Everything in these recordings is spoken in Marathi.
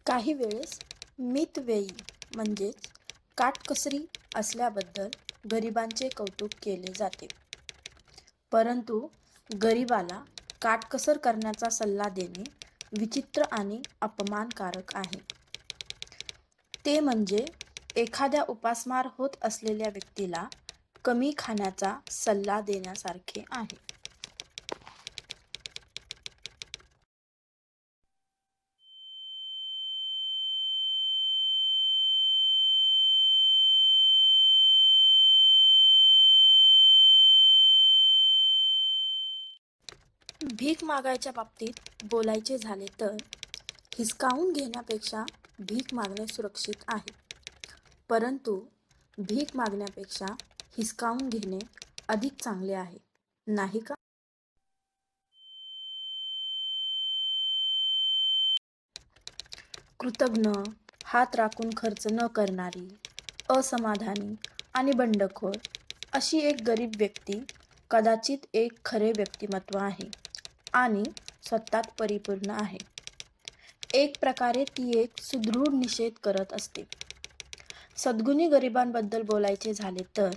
काही वेळेस मितव्ययी म्हणजेच काटकसरी असल्याबद्दल गरिबांचे कौतुक केले जाते, परंतु गरिबाला काटकसर करण्याचा सल्ला देणे विचित्र आणि अपमानकारक आहे. ते म्हणजे एखाद्या उपासमार होत असलेल्या व्यक्तीला कमी खाण्याचा सल्ला देण्यासारखे आहे. भीक मागायच्या बाबतीत बोलायचे झाले तर हिसकावून घेण्यापेक्षा भीक मागणे सुरक्षित आहे, परंतु भीक मागण्यापेक्षा हिसकावून घेणे अधिक चांगले आहे, नाही का? कृतघ्न, हात राखून खर्च न करणारी, असमाधानी आणि बंडखोर अशी एक गरीब व्यक्ती कदाचित एक खरे व्यक्तिमत्व आहे आणि स्वतःत परिपूर्ण आहे. एक प्रकारे ती एक सुदृढ निषेध करत असते. सद्गुणी गरिबांबद्दल बोलायचे झाले तर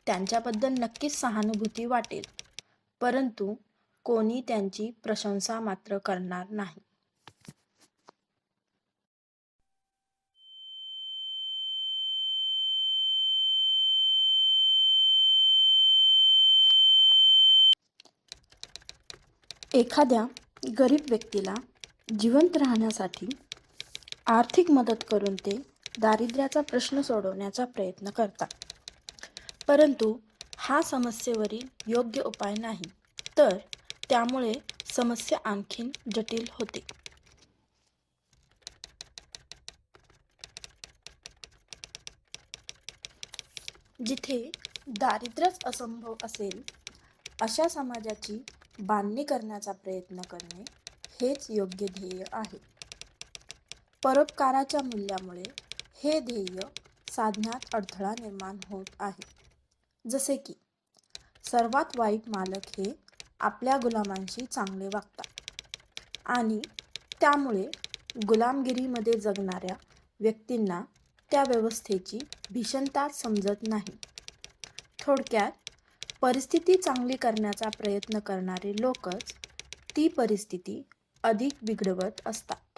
त्यांच्याबद्दल नक्कीच सहानुभूती वाटेल, परंतु कोणी त्यांची प्रशंसा मात्र करणार नाही. एखाद्या गरीब व्यक्तीला जिवंत राहण्यासाठी आर्थिक मदत करून ते दारिद्र्याचा प्रश्न सोडवण्याचा प्रयत्न करतात, परंतु हा समस्येवरील योग्य उपाय नाही, तर त्यामुळे समस्या आणखीन जटिल होते. जिथे दारिद्र्यच असंभव असेल अशा समाजाची बांधणी करण्याचा प्रयत्न करणे हेच योग्य ध्येय आहे. परोपकाराच्या मूल्यामुळे हे ध्येय साधण्यात अडथळा निर्माण होत आहे. जसे की सर्वात वाईट मालक हे आपल्या गुलामांशी चांगले वागतात आणि त्यामुळे गुलामगिरीमध्ये जगणाऱ्या व्यक्तींना त्या व्यवस्थेची भीषणता समजत नाही. थोडक्यात परिस्थिती चांगली करण्याचा प्रयत्न करणारे लोकच ती परिस्थिती अधिक बिघडवत असतात.